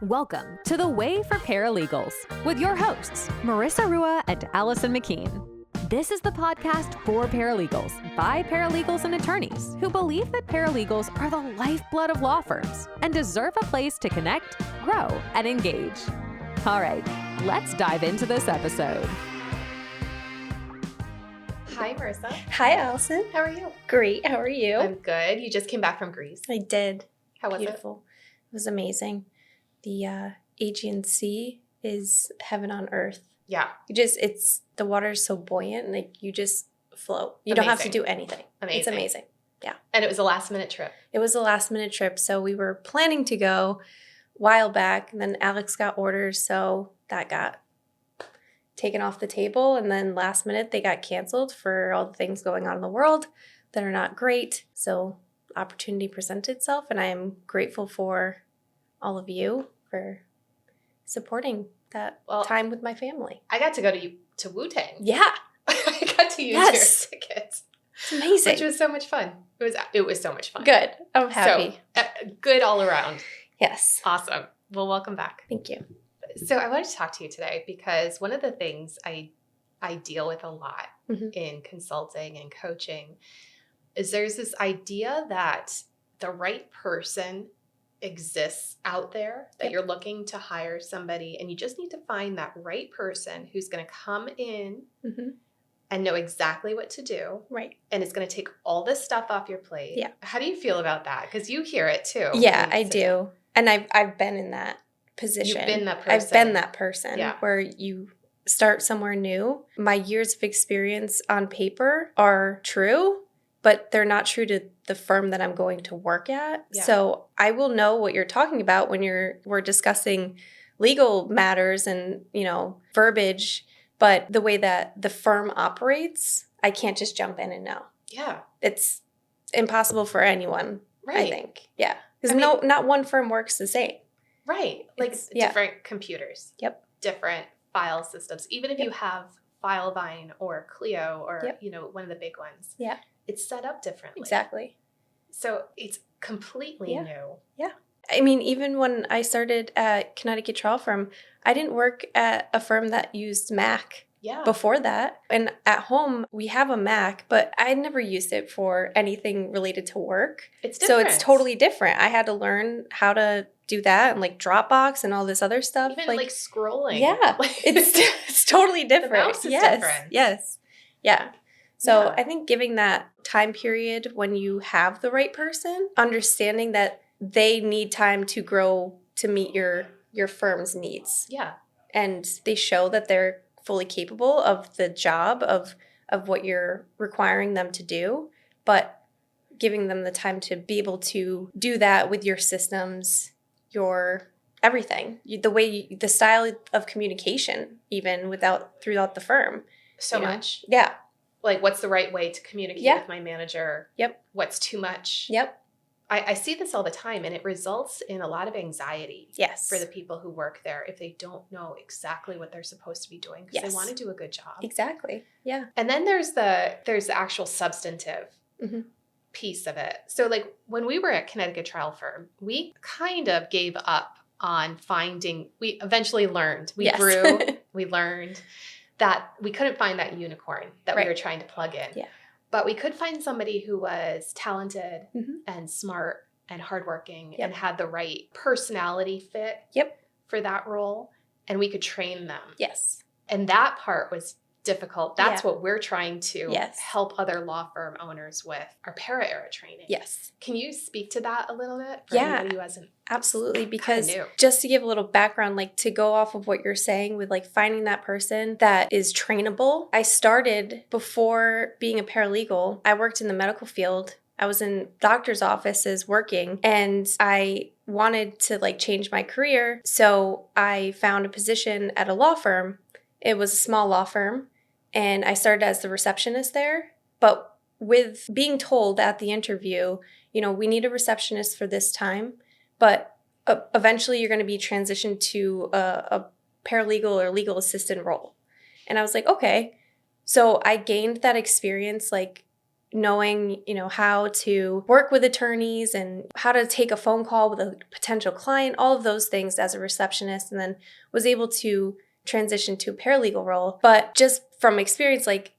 Welcome to The Way for Paralegals with your hosts, Marisa Rua and Allison McKeen. This is the podcast for paralegals by paralegals and attorneys who believe that paralegals are the lifeblood of law firms and deserve a place to connect, grow, and engage. All right, let's dive into this episode. Hi, Marisa. Hi, Allison. How are you? Great. How are you? I'm good. You just came back from Greece. I did. How was Beautiful. It was amazing. The Aegean Sea is heaven on earth. Yeah. The water is so buoyant, like you just float. You don't have to do anything. Amazing. It's amazing. Yeah. And it was a last minute trip. It was a last minute trip. So we were planning to go a while back, and then Alex got orders, so that got taken off the table. And then last minute they got canceled for all the things going on in the world that are not great. So opportunity presented itself, and I am grateful for all of you for supporting that time with my family. I got to go to Wu-Tang. Yeah. I got to use your tickets. It's amazing. Which was so much fun. It was so much fun. Good. I'm happy. So, good all around. Yes. Awesome. Well, welcome back. Thank you. So I wanted to talk to you today because one of the things I deal with a lot in consulting and coaching is there's this idea that the right person exists out there, that you're looking to hire somebody, and you just need to find that right person who's going to come in and know exactly what to do. Right. And it's going to take all this stuff off your plate. Yeah. How do you feel about that? Because you hear it too. Yeah, I do. And I've been in that position. You've been that person. I've been that person where you start somewhere new. My years of experience on paper are true, but they're not true to the firm that I'm going to work at. Yeah. So I will know what you're talking about when we're discussing legal matters and, verbiage, but the way that the firm operates, I can't just jump in and know. Yeah. It's impossible for anyone, right. I think. Yeah. Because not one firm works the same. Right. Like different computers. Yep. Different file systems. Even if you have Filevine or Clio or, one of the big ones. Yeah. It's set up differently. Exactly. So it's completely new. Yeah. I mean, even when I started at Connecticut Trial Firm, I didn't work at a firm that used Mac before that. And at home, we have a Mac, but I never used it for anything related to work. It's different. So it's totally different. I had to learn how to do that and like Dropbox and all this other stuff. Even like scrolling. Yeah. it's totally different. The mouse is different. Yes. Yeah. So I think giving that time period when you have the right person, understanding that they need time to grow to meet your firm's needs. Yeah. And they show that they're fully capable of the job of what you're requiring them to do, but giving them the time to be able to do that with your systems, your everything, the style of communication, even throughout the firm. So much. Yeah. Like, what's the right way to communicate with my manager? Yep. What's too much? Yep. I see this all the time, and it results in a lot of anxiety for the people who work there if they don't know exactly what they're supposed to be doing because they want to do a good job. Exactly. Yeah. And then there's the actual substantive piece of it. So, like, when we were at Connecticut Trial Firm, we kind of gave up on we eventually learned. We grew. We learned that we couldn't find that unicorn that we were trying to plug in. Yeah. But we could find somebody who was talented and smart and hardworking and had the right personality fit for that role, and we could train them. Yes. And that part was difficult. That's what we're trying to help other law firm owners with, our para-era training. Yes. Can you speak to that a little bit for anybody who hasn't? Absolutely, because just to give a little background, like to go off of what you're saying with like finding that person that is trainable. I started before being a paralegal. I worked in the medical field. I was in doctor's offices working, and I wanted to like change my career. So I found a position at a law firm. It was a small law firm, and I started as the receptionist there. But with being told at the interview, we need a receptionist for this time, but eventually you're going to be transitioned to a paralegal or legal assistant role. And I was like, okay. So I gained that experience, like knowing, how to work with attorneys and how to take a phone call with a potential client, all of those things as a receptionist, and then was able to transition to a paralegal role. But just from experience, like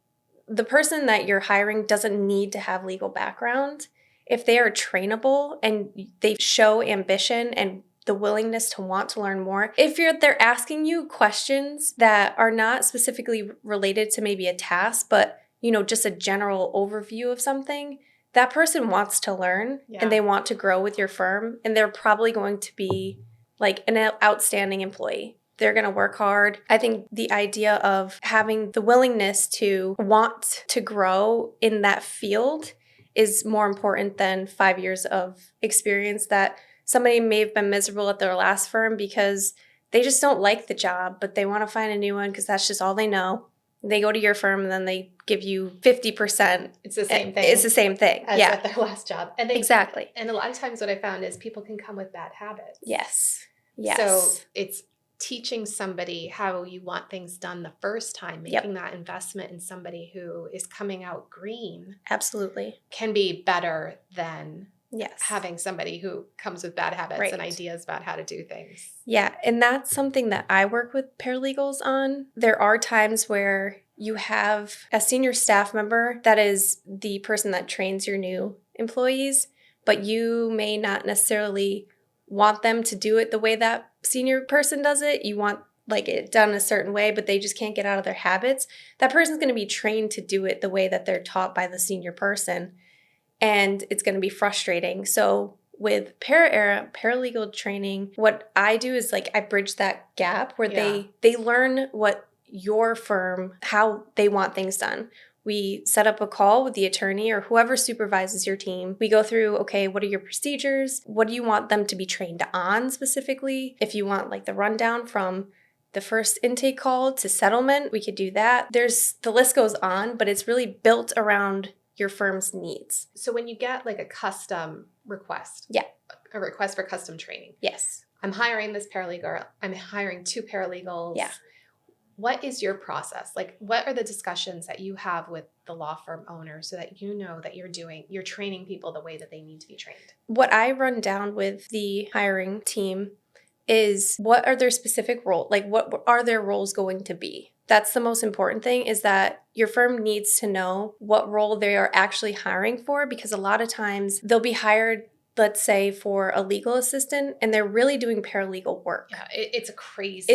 the person that you're hiring doesn't need to have legal background. If they are trainable and they show ambition and the willingness to want to learn more, if they're asking you questions that are not specifically related to maybe a task, but just a general overview of something, that person wants to learn and they want to grow with your firm, and they're probably going to be like an outstanding employee. They're going to work hard. I think the idea of having the willingness to want to grow in that field is more important than 5 years of experience that somebody may have been miserable at their last firm because they just don't like the job, but they want to find a new one because that's just all they know. They go to your firm and then they give you 50%. It's the same thing. It's the same thing. As at their last job. And exactly. And a lot of times what I found is people can come with bad habits. Yes. So it's teaching somebody how you want things done the first time, making that investment in somebody who is coming out green. Absolutely. Can be better than having somebody who comes with bad habits and ideas about how to do things. Yeah, and that's something that I work with paralegals on. There are times where you have a senior staff member that is the person that trains your new employees, but you may not necessarily want them to do it the way that senior person does it. You want like it done a certain way, but they just can't get out of their habits. That person's going to be trained to do it the way that they're taught by the senior person, and it's going to be frustrating. So with paralegal training, what I do is like I bridge that gap where they learn what your firm, how they want things done. We set up a call with the attorney or whoever supervises your team. We go through, okay, what are your procedures? What do you want them to be trained on specifically? If you want like the rundown from the first intake call to settlement, we could do that. The list goes on, but it's really built around your firm's needs. So when you get like a custom request, a request for custom training. Yes. I'm hiring this paralegal. I'm hiring 2 paralegals. Yeah. What is your process? Like, what are the discussions that you have with the law firm owner so that you know that you're training people the way that they need to be trained? What I run down with the hiring team is what are their specific roles? Like, what are their roles going to be? That's the most important thing, is that your firm needs to know what role they are actually hiring for, because a lot of times they'll be hired, let's say, for a legal assistant, and they're really doing paralegal work. Yeah, it's a crazy.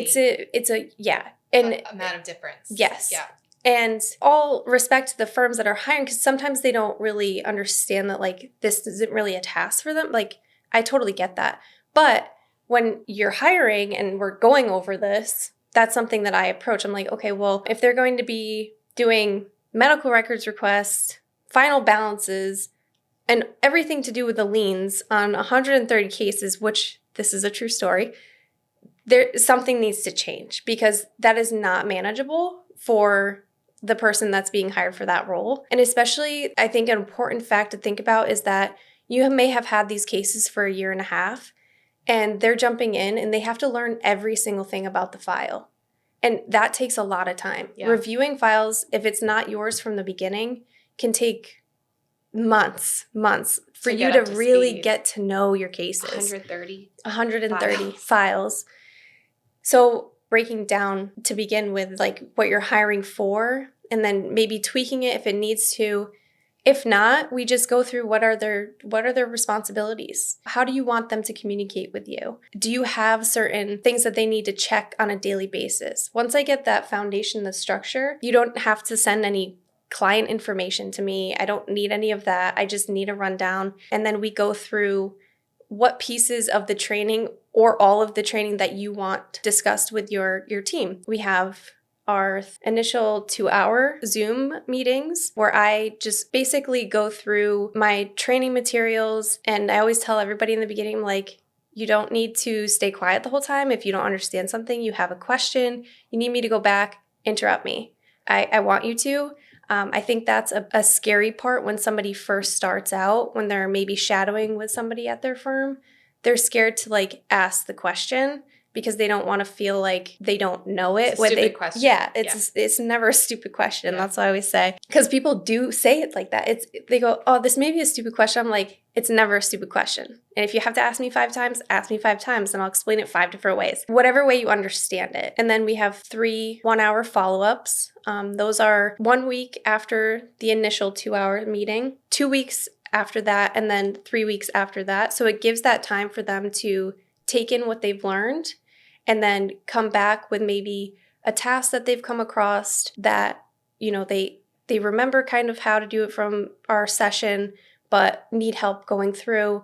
Amount of difference. Yes. Yeah. And all respect to the firms that are hiring, because sometimes they don't really understand that like this isn't really a task for them. Like, I totally get that. But when you're hiring and we're going over this, that's something that I approach. I'm like, okay, well, if they're going to be doing medical records requests, final balances, and everything to do with the liens on 130 cases, which this is a true story, something needs to change, because that is not manageable for the person that's being hired for that role. And especially, I think an important fact to think about is that you may have had these cases for a year and a half, and they're jumping in and they have to learn every single thing about the file. And that takes a lot of time. Yeah. Reviewing files, if it's not yours from the beginning, can take months for you to really get to know your cases. 130 files. So breaking down to begin with, like what you're hiring for, and then maybe tweaking it if it needs to. If not, we just go through what are their responsibilities? How do you want them to communicate with you? Do you have certain things that they need to check on a daily basis? Once I get that foundation, the structure, you don't have to send any client information to me. I don't need any of that. I just need a rundown. And then we go through what pieces of the training or all of the training that you want discussed with your team. We have our initial 2-hour Zoom meetings where I just basically go through my training materials. And I always tell everybody in the beginning, like, you don't need to stay quiet the whole time. If you don't understand something, you have a question, you need me to go back, interrupt me. I want you to. I think that's a scary part when somebody first starts out, when they're maybe shadowing with somebody at their firm. They're scared to like ask the question because they don't want to feel like they don't know it. It's a stupid question. Yeah, it's never a stupid question. Yeah. That's what I always say. Because people do say it like that. They go, oh, this may be a stupid question. I'm like, it's never a stupid question. And if you have to ask me 5 times, ask me 5 times, and I'll explain it 5 different ways. Whatever way you understand it. And then we have 3 1-hour follow-ups. Those are 1 week after the initial 2-hour meeting, 2 weeks after that, and then 3 weeks after that. So it gives that time for them to take in what they've learned and then come back with maybe a task that they've come across that, they remember kind of how to do it from our session, but need help going through.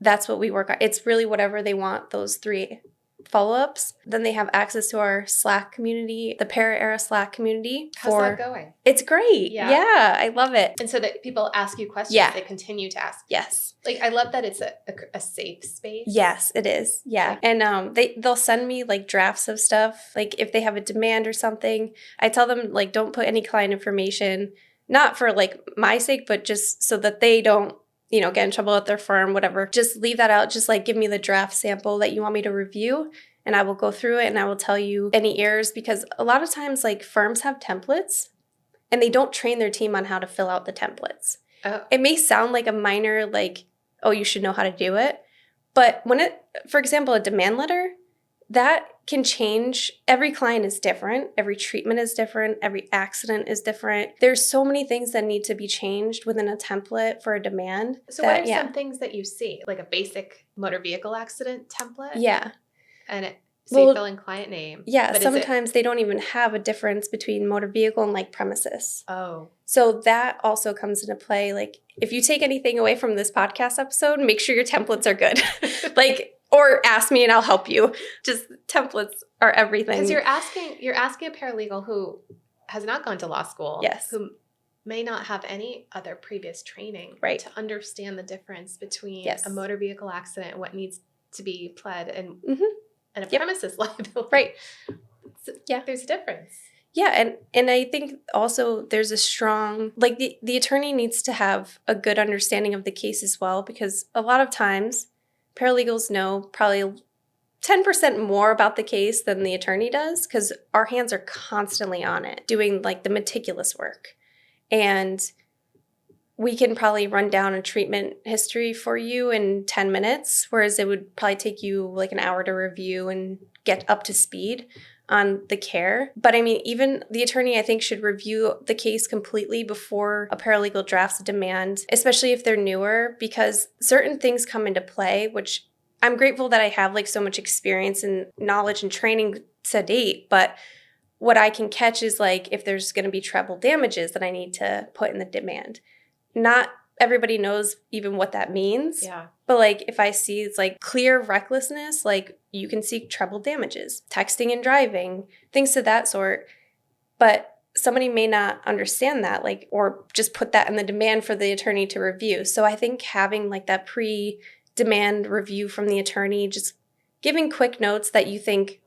That's what we work on. It's really whatever they want, those 3 follow-ups. Then they have access to our Slack community, the Para-Era Slack community. How's that going? It's great. Yeah, I love it. And so that people ask you questions, they continue to ask. Yes. Like, I love that it's a safe space. Yes, it is. Yeah. And they'll send me like drafts of stuff. Like if they have a demand or something, I tell them like, don't put any client information, not for like my sake, but just so that they don't, get in trouble at their firm, whatever. Just leave that out. Just like give me the draft sample that you want me to review, and I will go through it and I will tell you any errors, because a lot of times like firms have templates and they don't train their team on how to fill out the templates. Oh. It may sound like a minor, like, oh, you should know how to do it. But for example, a demand letter, that can change. Every client is different. Every treatment is different. Every accident is different. There's so many things that need to be changed within a template for a demand. So what are some things that you see? Like a basic motor vehicle accident template? Yeah. And you fill in client name. Yeah, but sometimes they don't even have a difference between motor vehicle and like premises. Oh. So that also comes into play. Like if you take anything away from this podcast episode, make sure your templates are good. Or ask me and I'll help you. Just templates are everything. Because you're asking a paralegal who has not gone to law school. Yes. Who may not have any other previous training. Right. To understand the difference between a motor vehicle accident and what needs to be pled and a premises liability. Right. So, there's a difference. Yeah, and I think also there's a strong, like the attorney needs to have a good understanding of the case as well, because a lot of times paralegals know probably 10% more about the case than the attorney does, because our hands are constantly on it, doing like the meticulous work. And we can probably run down a treatment history for you in 10 minutes, whereas it would probably take you like an hour to review and get up to speed on the care. But I mean, even the attorney, I think, should review the case completely before a paralegal drafts a demand, especially if they're newer, because certain things come into play, which I'm grateful that I have like so much experience and knowledge and training to date. But what I can catch is like if there's going to be treble damages that I need to put in the demand. Not everybody knows even what that means. Yeah. But like if I see it's like clear recklessness, like you can seek treble damages, texting and driving, things of that sort. But somebody may not understand that, like, or just put that in the demand for the attorney to review. So I think having like that pre-demand review from the attorney, just giving quick notes that you think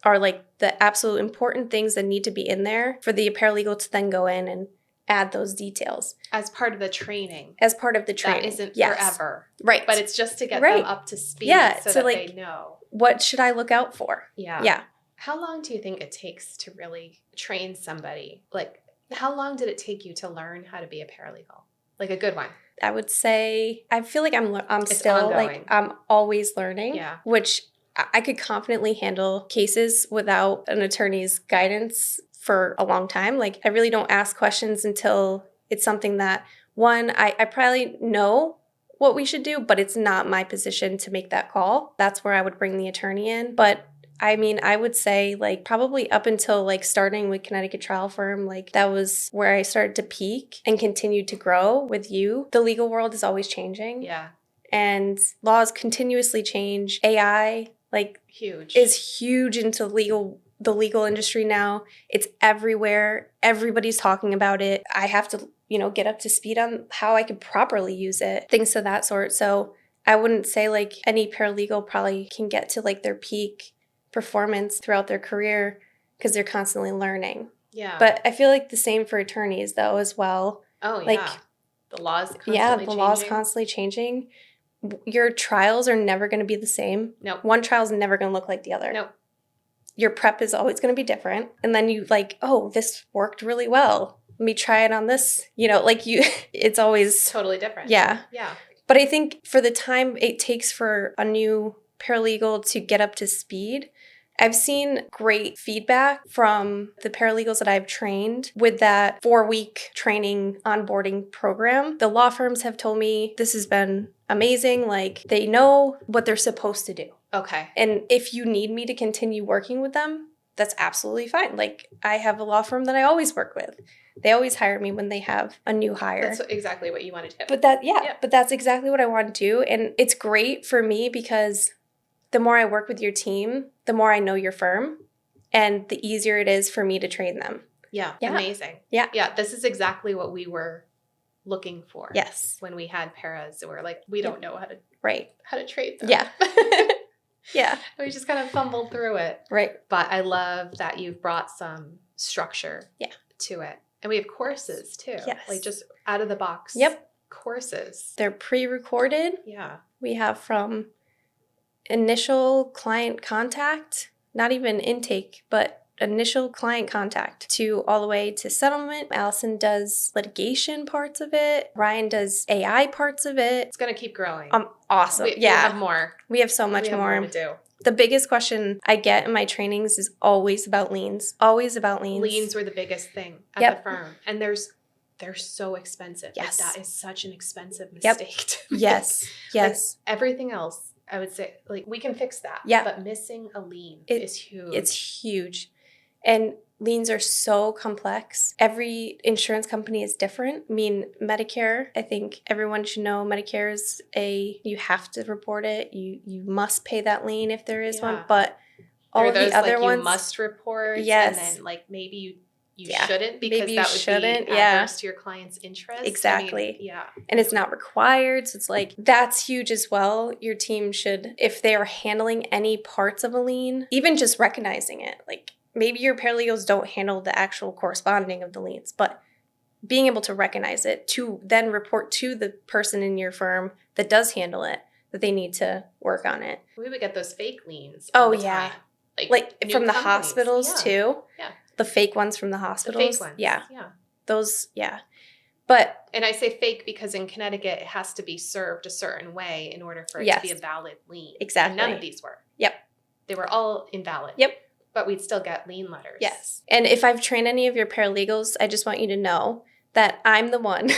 are like the absolute important things that need to be in there for the paralegal to then go in and add those details. As part of the training. That isn't forever. Right. But it's just to get them up to speed so that like, they know. What should I look out for? Yeah. Yeah. How long do you think it takes to really train somebody? Like, how long did it take you to learn how to be a paralegal? Like a good one. I would say, I feel like I'm still ongoing. like, I'm always learning. Yeah. Which I could confidently handle cases without an attorney's guidance for a long time. Like I really don't ask questions until it's something that, one, I probably know what we should do, but it's not my position to make that call. That's where I would bring the attorney in. But I mean, I would say like probably up until like starting with Connecticut Trial Firm, like that was where I started to peak and continued to grow with you. The legal world is always changing. Yeah. And laws continuously change. AI, like is huge into the legal industry now. It's everywhere. Everybody's talking about it. I have to, get up to speed on how I could properly use it, things of that sort. So I wouldn't say like any paralegal probably can get to like their peak performance throughout their career because they're constantly learning. Yeah. But I feel like the same for attorneys though as well. Oh, like, yeah. The law's constantly changing. law's constantly changing. your trials are never going to be the same. Nope. One trial is never going to look like the other. Nope. Your prep is always going to be different. And then you like, oh, this worked really well. Let me try it on this. It's always totally different. Yeah. Yeah. But I think for the time it takes for a new paralegal to get up to speed, I've seen great feedback from the paralegals that I've trained with that 4-week training onboarding program. The law firms have told me this has been amazing. Like, they know what they're supposed to do. Okay. And if you need me to continue working with them, that's absolutely fine. Like, I have a law firm that I always work with. They always hire me when they have a new hire. That's exactly what you want to do. But that's exactly what I want to do. And it's great for me because the more I work with your team, the more I know your firm, and the easier it is for me to train them. Yeah. Amazing. Yeah. Yeah. This is exactly what we were looking for. Yes. When we had paras, we're like, we don't know how to train them. Yeah. Yeah. We just kind of fumbled through it. Right. But I love that you've brought some structure to it. And we have courses too. Yes. Like just out of the box courses. They're pre-recorded. Yeah. We have from initial client contact, not even intake, but initial client contact to all the way to settlement. Allison does litigation parts of it. Ryan does AI parts of it. It's going to keep growing. Awesome. We have more. We have so much more to do. The biggest question I get in my trainings is always about liens. Always about liens. Liens were the biggest thing at the firm. And they're so expensive. Yes. Like, that is such an expensive mistake to make. Yes. Yes. Like, everything else, I would say, like, we can fix that. Yeah. But missing a lien is huge. It's huge. And liens are so complex. Every insurance company is different. I mean, Medicare, I think everyone should know Medicare is you have to report it. You must pay that lien if there is one. But all of the other ones, you must report. Yes. And then like maybe you shouldn't, because maybe that would be adverse to your client's interest. Exactly. I mean, yeah. And it's not required. So it's like, that's huge as well. Your team should, if they are handling any parts of a lien, even just recognizing it, like, maybe your paralegals don't handle the actual corresponding of the liens, but being able to recognize it to then report to the person in your firm that does handle it, that they need to work on it. We would get those fake liens. Oh, all the yeah. time. Like from the hospitals too. Yeah. The fake ones from the hospitals. The fake ones. Yeah. Yeah. Those, yeah. But. And I say fake because in Connecticut, it has to be served a certain way in order for it to be a valid lien. Exactly. And none of these were. Yep. They were all invalid. Yep. But we'd still get lien letters. Yes. And if I've trained any of your paralegals, I just want you to know that I'm the one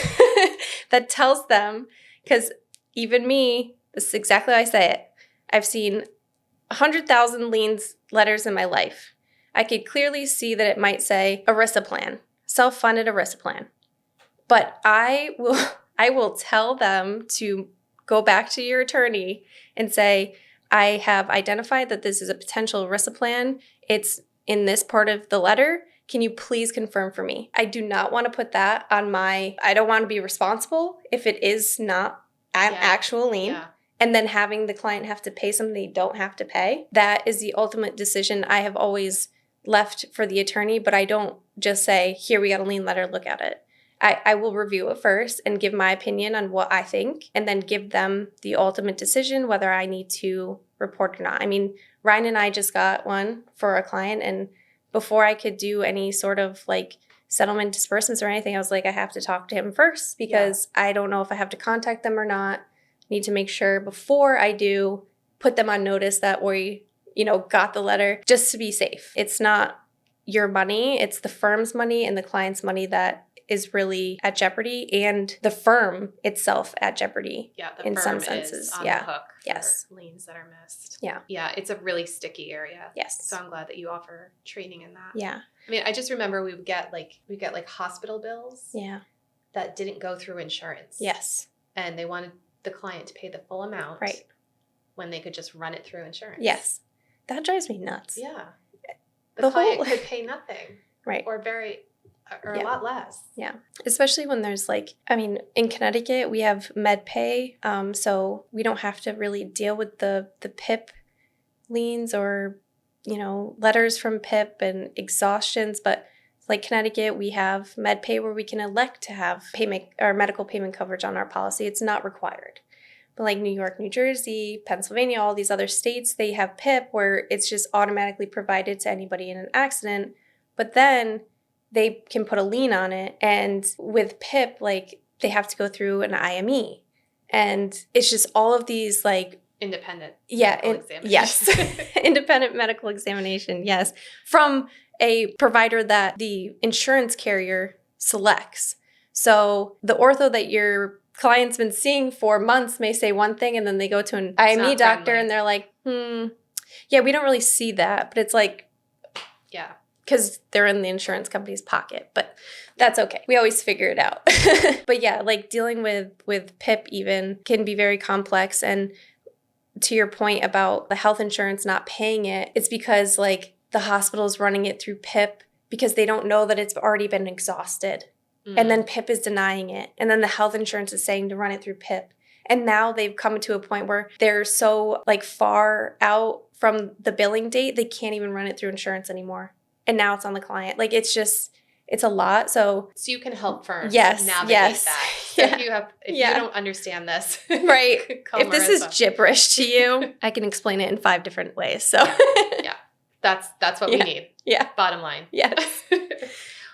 that tells them, because even me, this is exactly how I say it. I've seen 100,000 liens letters in my life. I could clearly see that it might say ERISA plan, self-funded ERISA plan. But I will tell them to go back to your attorney and say, I have identified that this is a potential ERISA plan. It's in this part of the letter. Can you please confirm for me? I do not want to put that on I don't want to be responsible if it is not an actual lien. Yeah. And then having the client have to pay something they don't have to pay. That is the ultimate decision I have always left for the attorney, but I don't just say, here, we got a lien letter, look at it. I will review it first and give my opinion on what I think, and then give them the ultimate decision whether I need to report or not. I mean, Ryan and I just got one for a client, and before I could do any sort of like settlement disbursements or anything, I was like, I have to talk to him first because I don't know if I have to contact them or not. Need to make sure before I do put them on notice that we, got the letter, just to be safe. It's not your money, it's the firm's money and the client's money that is really at jeopardy, and the firm itself at jeopardy. Yeah, the in firm some senses. Is on the hook for liens that are missed. Yeah. Yeah, it's a really sticky area. Yes. So I'm glad that you offer training in that. Yeah. I mean, I just remember we get hospital bills. Yeah. That didn't go through insurance. Yes. And they wanted the client to pay the full amount. Right. When they could just run it through insurance. Yes. That drives me nuts. Yeah. The client could pay nothing. Right. Or a lot less. Yeah. Especially when there's in Connecticut, we have med pay. So we don't have to really deal with the PIP liens or, letters from PIP and exhaustions. But like Connecticut, we have med pay where we can elect to have payment or medical payment coverage on our policy. It's not required. But like New York, New Jersey, Pennsylvania, all these other states, they have PIP where it's just automatically provided to anybody in an accident. But then they can put a lien on it. And with PIP, like they have to go through an IME. And it's just all of these like independent medical examination. Yes. Independent medical examination, yes. From a provider that the insurance carrier selects. So the ortho that your client's been seeing for months may say one thing, and then they go to an IME doctor friendly. And they're like, yeah, we don't really see that. But it's like, yeah, because they're in the insurance company's pocket. But that's okay. We always figure it out. But yeah, like dealing with PIP even can be very complex. And to your point about the health insurance not paying it, it's because like the hospital's running it through PIP because they don't know that it's already been exhausted. And then PIP is denying it. And then the health insurance is saying to run it through PIP. And now they've come to a point where they're so like far out from the billing date, they can't even run it through insurance anymore. And now it's on the client. Like it's a lot. So you can help firms navigate that. So yeah. if you don't understand this, right. If Marisa. This is gibberish to you, I can explain it in 5 different ways. So yeah. That's what we need. Yeah. Bottom line. Yes.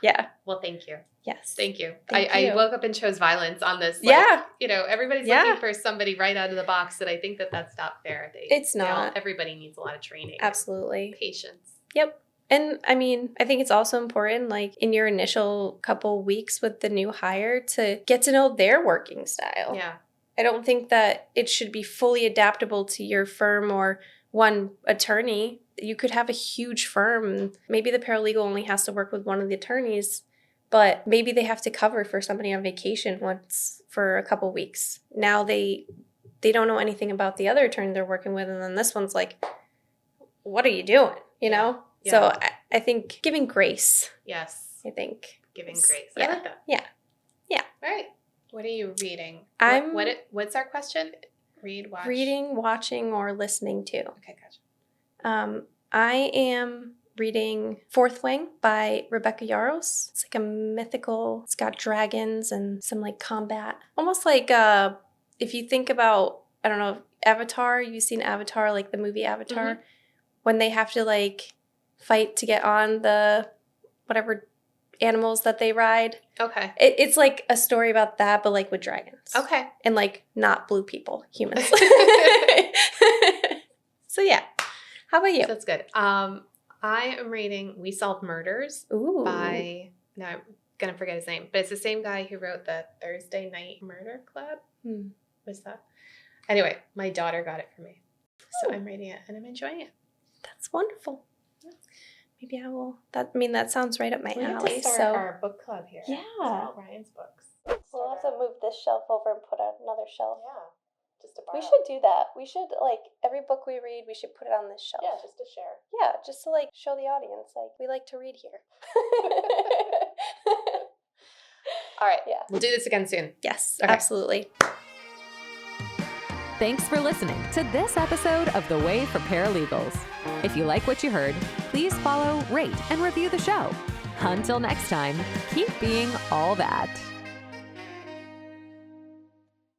Yeah. Well, thank you. Yes. Thank you. Thank you. I woke up and chose violence on this. Everybody's looking for somebody right out of the box, and I think that's not fair. It's not. Everybody needs a lot of training. Absolutely. Patience. Yep. And I mean, I think it's also important, like in your initial couple weeks with the new hire, to get to know their working style. Yeah. I don't think that it should be fully adaptable to your firm or one attorney. You could have a huge firm. Maybe the paralegal only has to work with one of the attorneys, but maybe they have to cover for somebody on vacation once for a couple weeks. Now they don't know anything about the other attorney they're working with, and then this one's like, what are you doing? You know? Yeah. So I think giving grace. Yes. I think. Giving grace. Yeah. I like that. Yeah. Yeah. All right. What are you reading? What's our question? Read, watch. Reading, watching, or listening to. Okay, gotcha. I am reading Fourth Wing by Rebecca Yarros. It's like a mythical, it's got dragons and some like combat. Almost like if you think about, I don't know, Avatar, you've seen Avatar, like the movie Avatar, when they have to like fight to get on the whatever animals that they ride. Okay. It's like a story about that, but like with dragons. Okay. And like not blue people, humans. So yeah. How about you? That's good. I am reading We Solve Murders by, now I'm going to forget his name, but it's the same guy who wrote the Thursday Night Murder Club. What's that? Anyway, my daughter got it for me. So I'm reading it and I'm enjoying it. That's wonderful. Maybe I will. That sounds right up my alley. We have to start our book club here. Yeah. All Ryan's books. We'll have to move this shelf over and put out another shelf. Yeah. Just to borrow. We should do that. We should, like, every book we read, we should put it on this shelf. Yeah, just to share. Yeah, just to, like, show the audience, like, we like to read here. All right. Yeah. We'll do this again soon. Yes, Okay. absolutely. Thanks for listening to this episode of The Way for Paralegals. If you like what you heard, please follow, rate, and review the show. Until next time, keep being all that.